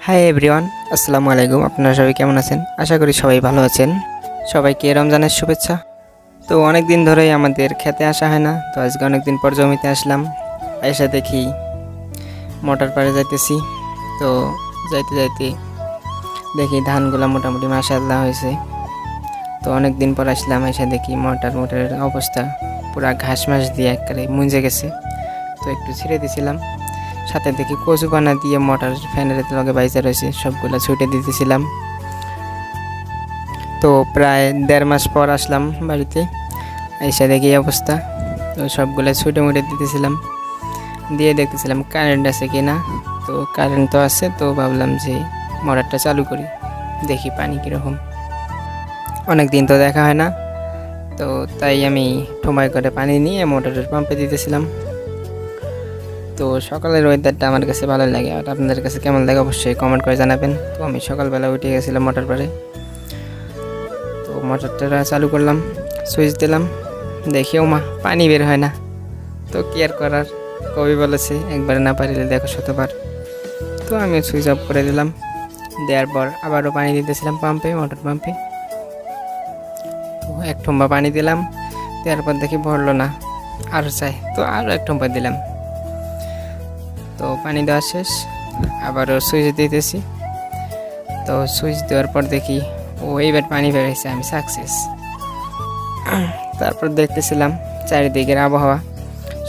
Hi everyone, আসসালামু আলাইকুম। আপনারা সবাই কেমন আছেন? আশা করি সবাই ভালো আছেন। সবাইকে রমজানের শুভেচ্ছা। তো অনেক দিন ধরেই আমাদের খেতে আসা হয় না, তো আজকে অনেক দিন পর জমিতে আসলাম। এসে দেখি মোটর পাড়ে যাইতেছি। তো যাইতে যাইতে দেখি ধানগুলো মোটামুটি মাশাআল্লাহ হয়েছে। তো অনেক দিন পর আসলাম, এসে দেখি মোটরের অবস্থা পুরা ঘাস মাস দিয়ে একবারে মুঞ্জে গেছে। তো একটু ছিঁড়ে দিয়েছিলাম, সাথে দেখি কচুপানা দিয়ে মোটর ফ্যানের লগে বাইজা রয়েছে, সবগুলো ছুটে দিতেছিলাম। তো প্রায় 1.5 মাস পর আসলাম বাড়িতে, এসে দেখি এই অবস্থা। তো সবগুলো ছুটে মুটে দিতেছিলাম, দিয়ে দেখতেছিলাম কারেন্ট আছে কি না। তো কারেন্ট তো আছে, তো ভাবলাম যে মোটরটা চালু করি, দেখি পানি কীরকম। অনেক দিন তো দেখা হয় না, তো তাই আমি ঠোমাই করে পানি নিয়ে মোটরের পাম্পে দিতেছিলাম। তো সকালের ওয়েদারটা আমার কাছে ভালো লাগে, আর আপনাদের কাছে কেমন লাগে অবশ্যই কমেন্ট করে জানাবেন। তো আমি সকালবেলা উঠে গেছিলাম মোটর পাড়ে, তো মোটরটা চালু করলাম, সুইচ দিলাম, দেখিও মা পানি বের হয় না। তো কি আর করার, কবি বলেছে একবার না পারিলে দেখো শতবার। তো আমি সুইচ অফ করে দিলাম, দেওয়ার পর আবারও পানি দিতেছিলাম পাম্পে, মোটর পাম্পে। তো 1 ঠোম্বা পানি দিলাম, দেওয়ার পর দেখি ভরলো না, আরও চাই, তো আরও 1 ঠোম্বা দিলাম। তো পানি দেওয়া শেষ, আবারও সুইচ দিতেছি। তো সুইচ দেওয়ার পর দেখি এইবার পানি বেরিয়েছে, আমি সাকসেস। তারপর দেখতেছিলাম চারিদিকের আবহাওয়া।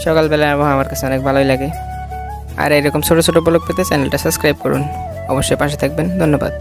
সকালবেলার আবহাওয়া আমার কাছে অনেক ভালোই লাগে। আর এরকম ছোটো ছোটো ব্লগ পেতে চ্যানেলটা সাবস্ক্রাইব করুন, অবশ্যই পাশে থাকবেন। ধন্যবাদ।